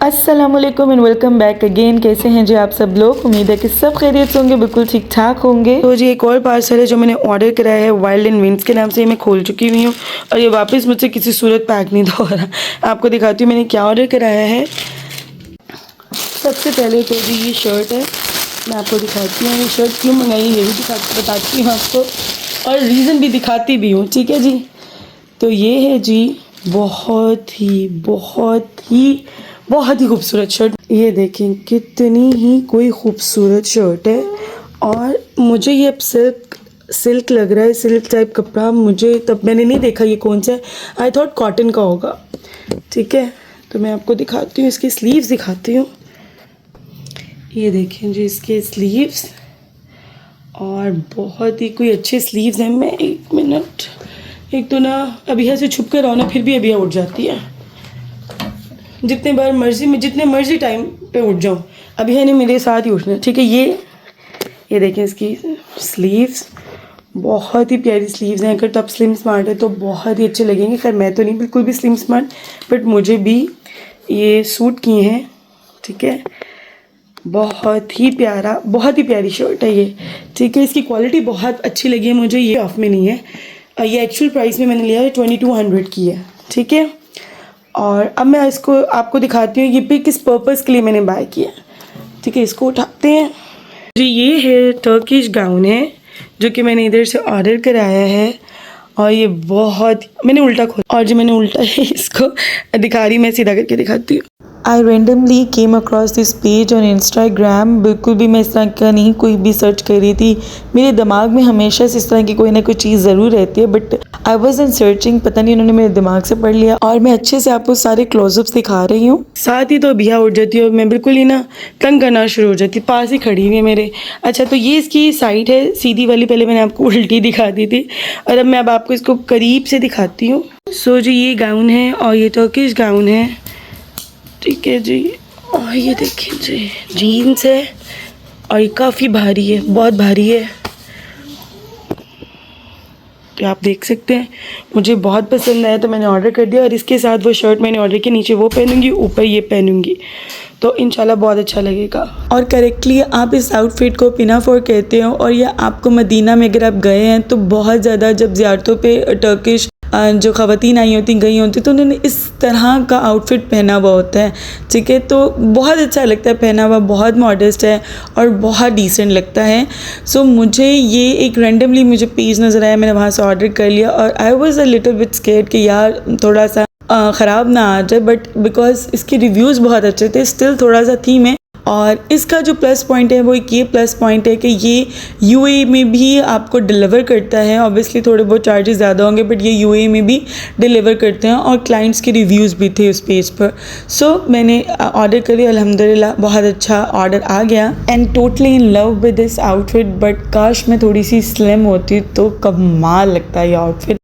अस्सलामुअलैकुम and welcome back again. कैसे हैं जी आप सब लोग? उम्मीद है कि सब खैरियत से होंगे, बिल्कुल ठीक ठाक होंगे। तो जी एक और पार्सल है जो मैंने ऑर्डर कराया है, वाइल्ड एंड विंड्स के नाम से। मैं खोल चुकी हुई हूँ और ये वापस मुझसे किसी सूरत पैक नहीं हो रहा। आपको दिखाती हूँ मैंने क्या ऑर्डर कराया है। सबसे पहले तो जी ये शर्ट है, मैं आपको दिखाती हूँ ये शर्ट क्यों मंगाई है, ये भी बताती हूँ आपको और रीज़न भी दिखाती भी हूँ, ठीक है जी। तो ये है जी बहुत ही खूबसूरत शर्ट। ये देखें कितनी ही कोई खूबसूरत शर्ट है और मुझे ये अब सिल्क लग रहा है, सिल्क टाइप कपड़ा। मुझे तब मैंने नहीं देखा ये कौन सा है, आई थॉट कॉटन का होगा, ठीक है। तो मैं आपको दिखाती हूँ, इसकी स्लीव्स दिखाती हूँ। ये देखें जी इसके स्लीव्स और बहुत ही कोई अच्छे स्लीव्स हैं। मैं एक मिनट, एक तो ना अभी ऐसे छुप कर रहो ना फिर भी अभी उठ जाती है, जितने बार मर्जी में जितने मर्जी टाइम पे उठ जाऊँ अभी है नहीं मेरे साथ ही उठना, ठीक है। ये देखें इसकी स्लीव्स, बहुत ही प्यारी स्लीव्स हैं। अगर तो आप स्लिम स्मार्ट है तो बहुत ही अच्छे लगेंगे। खैर मैं तो नहीं बिल्कुल भी स्लिम स्मार्ट, बट मुझे भी ये सूट किए हैं, ठीक है। बहुत ही प्यारी शर्ट है ये, ठीक है। इसकी क्वालिटी बहुत अच्छी लगी है मुझे। ये ऑफ में नहीं है, ये एक्चुअल प्राइस में मैंने लिया है 2200 की है, ठीक है। और अब मैं इसको आपको दिखाती हूँ ये भी किस पर्पज़ के लिए मैंने बाय किया, ठीक है। इसको उठाते हैं जी। ये है टर्किश गाउन है जो कि मैंने इधर से ऑर्डर कराया है और ये मैंने उल्टा खोला और जो मैंने उल्टा है इसको दिखा रही, मैं सीधा करके दिखाती हूँ। I randomly came across this page on Instagram. बिल्कुल भी मैं इस तरह का नहीं कोई भी सर्च कर रही थी, मेरे दिमाग में हमेशा से इस तरह की कोई ना कोई चीज़ ज़रूर रहती है, but I was in searching. पता नहीं उन्होंने मेरे दिमाग से पढ़ लिया और मैं अच्छे से आपको सारे क्लोजअप्स दिखा रही हूँ। साथ ही तो अभिया उठ जाती है और मैं बिल्कुल ही ना तंग करना शुरू हो जाती, पास ही खड़ी हुई है मेरे। अच्छा तो ये इसकी साइड है सीधी वाली, पहले मैंने आपको उल्टी दिखा दी थी और अब मैं आपको इसको करीब से दिखाती हूँ। सो जी ये गाउन है और ये टर्किश गाउन है, ठीक है जी। और ये देखिए जी जीन्स है और ये काफ़ी भारी है, बहुत भारी है, तो आप देख सकते हैं। मुझे बहुत पसंद आया तो मैंने ऑर्डर कर दिया और इसके साथ वो शर्ट मैंने ऑर्डर की, नीचे वो पहनूंगी, ऊपर ये पहनूंगी, तो इंशाल्लाह बहुत अच्छा लगेगा। और करेक्टली आप इस आउटफिट को पिनाफोर कहते हो और यह आपको मदीना में अगर आप गए हैं तो बहुत ज़्यादा जब ज़ियारतों पे टर्किश जो ख़वातीन आई होती गई होती तो उन्होंने इस तरह का आउटफिट पहना हुआ होता है, ठीक है। तो बहुत अच्छा लगता है पहना हुआ, बहुत मॉडेस्ट है और बहुत डिसेंट लगता है। सो मुझे ये एक रैंडमली मुझे पेज नज़र आया, मैंने वहाँ से ऑर्डर कर लिया और I was a little bit scared कि यार थोड़ा सा ख़राब ना आ जाए, बट बिकॉज इसके रिव्यूज़ बहुत अच्छे थे, स्टिल थोड़ा सा थी में। और इसका जो प्लस पॉइंट है वो एक ये प्लस पॉइंट है कि ये यूएई में भी आपको डिलीवर करता है। ऑब्वियसली थोड़े बहुत चार्जेस ज़्यादा होंगे बट ये यूएई में भी डिलीवर करते हैं और क्लाइंट्स के रिव्यूज़ भी थे उस पेज पर। सो मैंने ऑर्डर करी, अल्हम्दुलिल्लाह बहुत अच्छा ऑर्डर आ गया and totally in love with this outfit. But काश मैं थोड़ी सी स्लिम होती तो कमाल लगता है ये आउटफिट।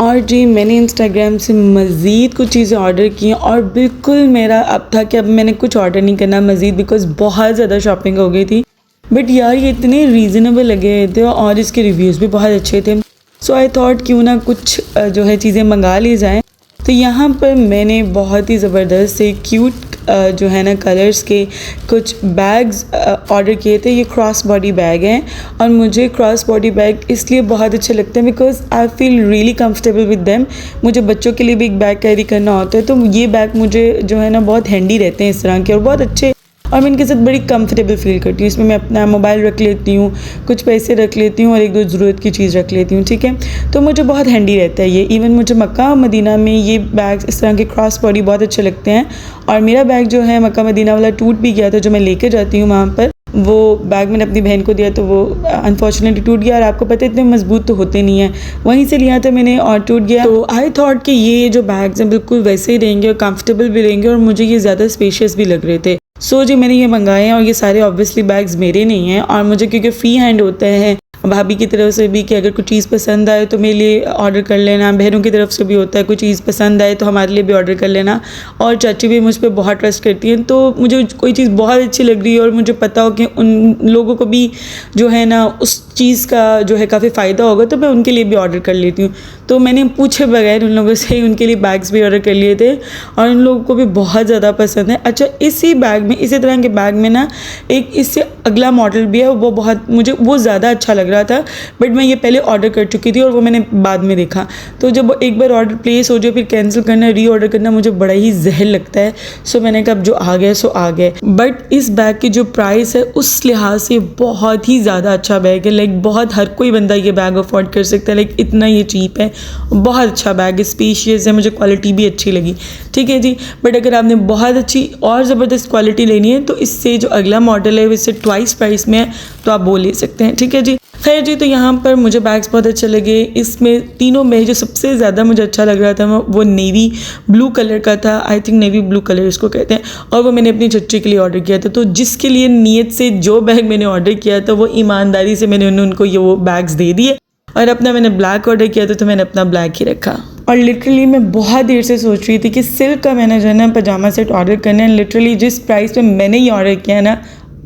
और जी मैंने इंस्टाग्राम से मज़ीद कुछ चीज़ें ऑर्डर की और बिल्कुल मेरा अब था कि अब मैंने कुछ ऑर्डर नहीं करना मज़ीद, बिकॉज़ बहुत ज़्यादा शॉपिंग हो गई थी। बट यार ये इतने रीज़नेबल लगे थे और इसके रिव्यूज़ भी बहुत अच्छे थे। सो आई थॉट क्यों ना कुछ जो है चीज़ें मंगा ली जाएँ। तो यहाँ पर मैंने बहुत ही ज़बरदस्त से क्यूट जो है ना कलर्स के कुछ बैग्स ऑर्डर किए थे। ये क्रॉस बॉडी बैग हैं और मुझे क्रॉस बॉडी बैग इसलिए बहुत अच्छे लगते हैं because I feel really comfortable with them. मुझे बच्चों के लिए भी एक बैग कैरी करना होता है तो ये बैग मुझे जो है ना बहुत हैंडी रहते हैं इस तरह के और बहुत अच्छे, और मैं इनके साथ बड़ी कंफर्टेबल फील करती हूँ। इसमें मैं अपना मोबाइल रख लेती हूँ, कुछ पैसे रख लेती हूँ और एक दो ज़रूरत की चीज़ रख लेती हूँ, ठीक है। तो मुझे बहुत हैंडी रहता है ये। इवन मुझे मक्का मदीना में ये बैग्स इस तरह के क्रॉस बॉडी बहुत अच्छे लगते हैं। और मेरा बैग जो है मक्का मदीना वाला टूट भी गया था, जो मैं लेके जाती हूँ वहाँ पर, वो बैग मैंने अपनी बहन को दिया तो वो अनफॉर्चुनेटली टूट गया और आपको पता है इतने मजबूत तो होते नहीं हैं, वहीं से लिया था मैंने और टूट गया। तो आई थॉट कि ये जो बैग्स हैं बिल्कुल वैसे ही रहेंगे और कंफर्टेबल भी रहेंगे और मुझे ये ज़्यादा स्पेशियस भी लग रहे थे। सो जी मैंने ये मंगाए हैं और ये सारे ऑब्वियसली बैग्स मेरे नहीं हैं और मुझे क्योंकि फ्री हैंड होते हैं भाभी की तरफ से भी कि अगर कोई चीज़ पसंद आए तो मेरे लिए ऑर्डर कर लेना, बहनों की तरफ से भी होता है कोई चीज़ पसंद आए तो हमारे लिए भी ऑर्डर कर लेना, और चाची भी मुझ पर बहुत ट्रस्ट करती हैं। तो मुझे कोई चीज़ बहुत अच्छी लग रही है और मुझे पता हो कि उन लोगों को भी जो है ना उस चीज़ का जो है काफ़ी फ़ायदा होगा, तो मैं उनके लिए भी ऑर्डर कर लेती हूँ। तो मैंने पूछे बगैर उन लोगों से उनके लिए बैग्स भी ऑर्डर कर लिए थे और उन लोगों को भी बहुत ज़्यादा पसंद है। अच्छा, इसी बैग में, इसी तरह के बैग में ना एक इससे अगला मॉडल भी है, वो बहुत मुझे वो ज़्यादा अच्छा लग रहा था, बट मैं ये पहले ऑर्डर कर चुकी थी और वो मैंने बाद में देखा। तो जब एक बार ऑर्डर प्लेस हो जाए फिर कैंसिल करना, री ऑर्डर करना मुझे बड़ा ही जहर लगता है। सो मैंने कहा अब जो आ गया सो आ गया। बट इस बैग की जो प्राइस है उस लिहाज से बहुत ही ज़्यादा अच्छा बैग है। लाइक बहुत हर कोई बंदा ये बैग अफोर्ड कर सकता है। लाइक इतना ये चीप है, बहुत अच्छा बैग है, स्पेशियस है, मुझे क्वालिटी भी अच्छी लगी। ठीक है जी। बट अगर आपने बहुत अच्छी और ज़बरदस्त क्वालिटी लेनी है तो इससे जो अगला मॉडल है इससे ट्वाइस प्राइस में है, तो आप वो ले सकते हैं। ठीक है जी। खैर जी, तो यहाँ पर मुझे बैग्स बहुत अच्छे लगे। इसमें तीनों में जो सबसे ज़्यादा मुझे अच्छा लग रहा था वो नेवी ब्लू कलर का था। I think navy blue colour इसको कहते हैं, और वो मैंने अपनी चच्ची के लिए ऑर्डर किया था। तो जिसके लिए नीयत से जो बैग मैंने ऑर्डर किया था वो ईमानदारी से मैंने उनको ये वो बैग्स दे दिए, और अपना मैंने ब्लैक ऑर्डर किया था तो मैंने अपना ब्लैक ही रखा। और लिटरली मैं बहुत देर से सोच रही थी कि सिल्क का मैंने जो है ना पजामा सेट ऑर्डर करना है। लिटरली जिस प्राइस पे मैंने ये ऑर्डर किया ना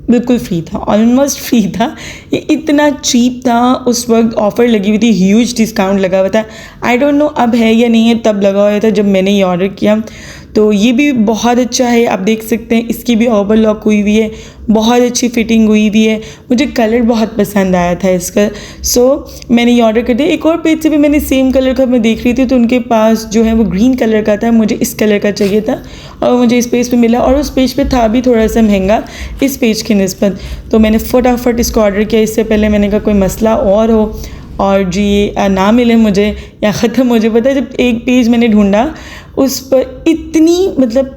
बिल्कुल फ्री था, ऑलमोस्ट फ्री था। ये इतना चीप था, उस वक्त ऑफ़र लगी हुई थी, ह्यूज डिस्काउंट लगा हुआ था। आई डोंट नो अब है या नहीं है, तब लगा हुआ था जब मैंने ये ऑर्डर किया। तो ये भी बहुत अच्छा है, आप देख सकते हैं इसकी भी ओवरलॉक हुई हुई है, बहुत अच्छी फिटिंग हुई हुई है। मुझे कलर बहुत पसंद आया था इसका, सो मैंने ये ऑर्डर कर दिया। एक और पेज से भी मैंने सेम कलर का मैं देख रही थी तो उनके पास जो है वो ग्रीन कलर का था, मुझे इस कलर का चाहिए था और मुझे इस पेज पे मिला, और उस पेज पे था भी थोड़ा सा महंगा इस पेज की निस्बत। तो मैंने फटाफट इसको ऑर्डर किया। इससे पहले मैंने कहा कोई मसला और हो और जी ना मिले मुझे या ख़त्म हो जाए। पता है जब एक पेज मैंने ढूंढा उस पर इतनी मतलब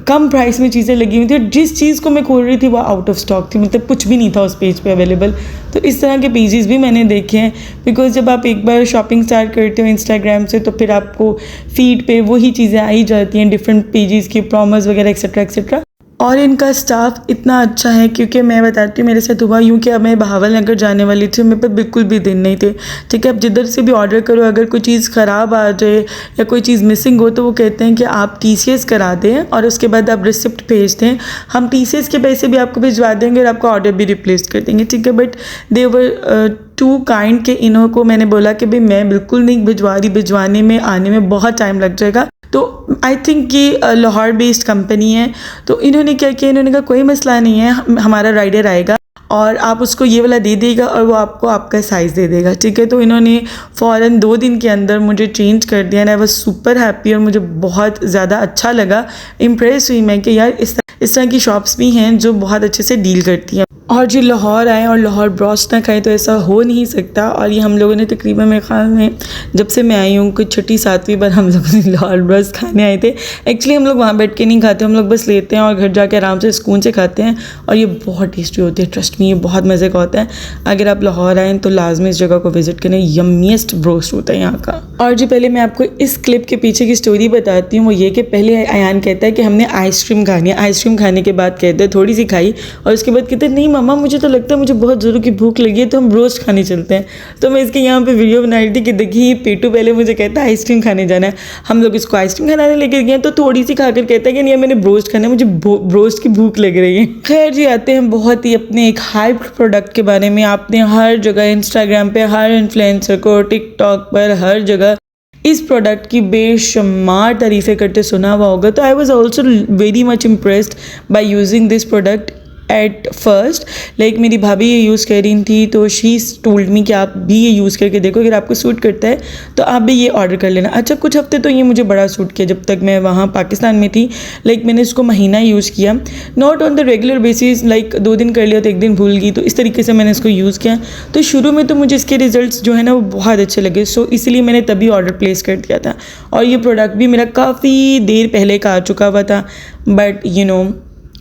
कम प्राइस में चीज़ें लगी हुई थी, और जिस चीज़ को मैं खोल रही थी वो आउट ऑफ स्टॉक थी, मतलब कुछ भी नहीं था उस पेज पे अवेलेबल। तो इस तरह के पेजेस भी मैंने देखे हैं, बिकॉज जब आप एक बार शॉपिंग स्टार्ट करते हो इंस्टाग्राम से तो फिर आपको फीड पे वही चीज़ें आई जाती हैं, डिफरेंट पेजेस की प्रॉमोस वगैरह एक्सेट्रा एक्सेट्रा। और इनका स्टाफ इतना अच्छा है, क्योंकि मैं बताती हूँ मेरे साथ हुआ यूँ कि अब मैं बहावलनगर जाने वाली थी, मेरे पे बिल्कुल भी दिन नहीं थे। ठीक है, अब जिधर से भी ऑर्डर करो अगर कोई चीज़ ख़राब आ जाए या कोई चीज़ मिसिंग हो तो वो कहते हैं कि आप TCS करा दें और उसके बाद आप रिसिप्ट भेज दें, हम TCS के पैसे भी आपको भिजवा देंगे और आपका ऑर्डर भी रिप्लेस कर देंगे। ठीक है, but they were two kind के इन्हों को मैंने बोला कि भाई मैं बिल्कुल नहीं भिजवा रही, भिजवाने में आने में बहुत टाइम लग जाएगा। तो आई थिंक ये लाहौर बेस्ड कंपनी है। तो इन्होंने क्या किया, इन्होंने कहा कोई मसला नहीं है, हमारा राइडर आएगा और आप उसको ये वाला दे देगा और वो आपको आपका साइज़ दे देगा। ठीक है, तो इन्होंने फ़ौरन 2 दिन के अंदर मुझे चेंज कर दिया and I was super happy, और मुझे बहुत ज़्यादा अच्छा लगा, इम्प्रेस हुई मैं कि यार इस तरह की शॉप्स भी हैं जो बहुत अच्छे से डील करती हैं। और जी लाहौर आए और लाहौर ब्रोस्ट ना खाएं तो ऐसा हो नहीं सकता। और ये हम लोगों ने तकरीबन मेरे ख्याल में जब से मैं आई हूँ कुछ 6ठी-7वीं बार हम लोग लाहौर ब्रोस्ट खाने आए थे। एक्चुअली हम लोग वहाँ बैठ के नहीं खाते, हम लोग बस लेते हैं और घर जाके आराम से सुकून से खाते हैं, और ये बहुत टेस्टी होती है, ट्रस्ट मी ये बहुत मज़े का होता है। अगर आप लाहौर आएँ तो लाजमी इस जगह को विज़िट करें, यम्मीएस्ट ब्रोस्ट होता है यहाँ का। और जी पहले मैं आपको इस क्लिप के पीछे की स्टोरी बताती हूँ। वो ये कि पहले अयान कहता है कि हमने आइसक्रीम खानी है, आइसक्रीम खाने के बाद कहते हैं थोड़ी सी खाई और उसके बाद कहते हैं नहीं मम्मा मुझे तो लगता है मुझे बहुत ज़ोरों की भूख लगी है तो हम रोस्ट खाने चलते हैं। तो मैं इसके यहाँ पे वीडियो बना रही थी कि देखिए पेटू पहले मुझे कहता है आइसक्रीम खाने जाना है, हम लोग इसको आइसक्रीम खाने लेकर गए तो थोड़ी सी खाकर कहता है कि नहीं मैंने ब्रोस्ट खाना है, मुझे ब्रोस्ट की भूख लग रही है। खैर जी आते हैं बहुत ही अपने एक हाइप प्रोडक्ट के बारे में। आपने हर जगह इंस्टाग्राम पे हर इन्फ्लुएंसर को, टिकटॉक पर हर जगह इस प्रोडक्ट की बेशुमार तारीफ़ें करते सुना हुआ होगा। तो I was also very much impressed by using this product at first. Like मेरी भाभी ये यूज़ कर रही थी तो शी टोल्ड मी कि आप भी ये यूज़ करके देखो, अगर आपको सूट करता है तो आप भी ये ऑर्डर कर लेना। अच्छा कुछ हफ्ते तो ये मुझे बड़ा सूट किया जब तक मैं वहाँ पाकिस्तान में थी। लाइक मैंने इसको महीना यूज़ किया, not on the regular basis, like 2 दिन कर लिया तो 1 दिन भूल गई, तो इस तरीके से मैंने इसको यूज़ किया। तो शुरू में तो मुझे इसके रिजल्ट्स जो है ना वो बहुत अच्छे लगे, सो इसलिए मैंने तभी ऑर्डर प्लेस कर दिया था। और ये प्रोडक्ट भी मेरा काफ़ी देर पहले का आ चुका हुआ था, बट यू नो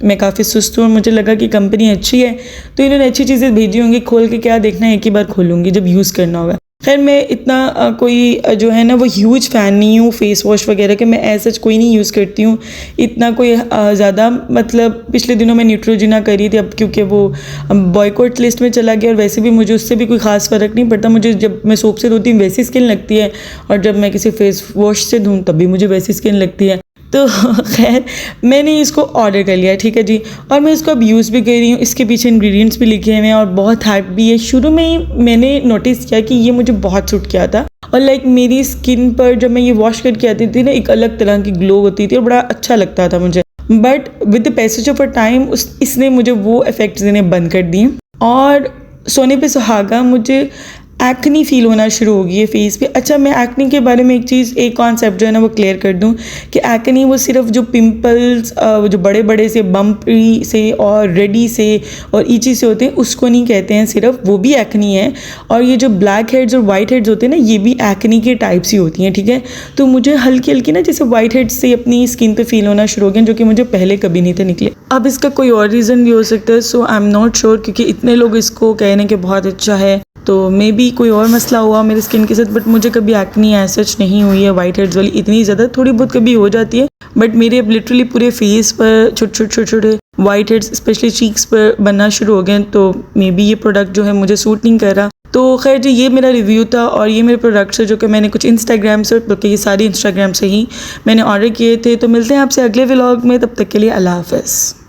मैं काफ़ी सुस्त हूँ और मुझे लगा कि कंपनी अच्छी है तो इन्होंने अच्छी चीज़ें भेजी होंगी, खोल के क्या देखना है, एक ही बार खोलूँगी जब यूज़ करना होगा। खैर मैं इतना कोई जो है ना वो ह्यूज फ़ैन नहीं हूँ फेस वॉश वगैरह के, मैं ऐसा कोई नहीं यूज़ करती हूँ इतना कोई ज़्यादा। मतलब पिछले दिनों मैं न्यूट्रोजिना करी थी, अब क्योंकि वो बॉयकॉट लिस्ट में चला गया और वैसे भी मुझे उससे भी कोई ख़ास फ़र्क नहीं पड़ता। मुझे जब मैं सोप से धोती हूँ वैसी स्किन लगती है और जब मैं किसी फेस वॉश से धोऊँ तब भी मुझे वैसी स्किन लगती है। तो खैर मैंने इसको ऑर्डर कर लिया, ठीक है जी, और मैं इसको अब यूज़ भी कर रही हूँ। इसके पीछे इंग्रेडिएंट्स भी लिखे हुए हैं और बहुत हाइप भी है। शुरू में ही मैंने नोटिस किया कि ये मुझे बहुत सूट किया था और लाइक मेरी स्किन पर जब मैं ये वॉश करके आती थी ना एक अलग तरह की ग्लो होती थी और बड़ा अच्छा लगता था मुझे। But with the passage of a time इसने मुझे वो इफ़ेक्ट्स देने बंद कर दिए और सोने पे सुहागा मुझे एक्नी फील होना शुरू हो गई है फेस पे। अच्छा मैं एक्नी के बारे में एक कॉन्सेप्ट जो है ना वो क्लियर कर दूं कि एक्नी वो सिर्फ जो पिंपल्स जो बड़े बड़े से बम्पी से और रेडी से और ईची से होते हैं उसको नहीं कहते हैं, सिर्फ वो भी एक्नी है। और ये जो ब्लैक हेड्स और वाइट हेड्स होते हैं ना ये भी एक्नी के टाइप्स ही होती हैं, ठीक है। तो मुझे हल्की हल्की ना जैसे वाइट हेड्स से अपनी स्किन पे फील होना शुरू हो गया जो कि मुझे पहले कभी नहीं थे निकले। अब इसका कोई और रीज़न भी हो सकता है, सो आई एम नॉट श्योर, क्योंकि इतने लोग इसको कह रहे हैं कि बहुत अच्छा है, तो मे बी कोई और मसला हुआ मेरी स्किन के साथ। बट मुझे कभी एक्नी ऐसा नहीं हुई है वाइट हेड्स वाली इतनी ज़्यादा, थोड़ी बहुत कभी हो जाती है बट मेरे अब लिटरली पूरे फेस पर छोटे छोटे वाइट हेड्स स्पेशली चीक्स पर बनना शुरू हो गए। तो मे बी ये प्रोडक्ट जो है मुझे सूट नहीं कर रहा। तो खैर जी ये मेरा रिव्यू था और ये मेरे प्रोडक्ट्स है जो कि मैंने कुछ इंस्टाग्राम से, बल्कि ये सारी इंस्टाग्राम से ही मैंने ऑर्डर किए थे। तो मिलते हैं आपसे अगले व्लॉग में, तब तक के लिए अल्लाह हाफ़िज़।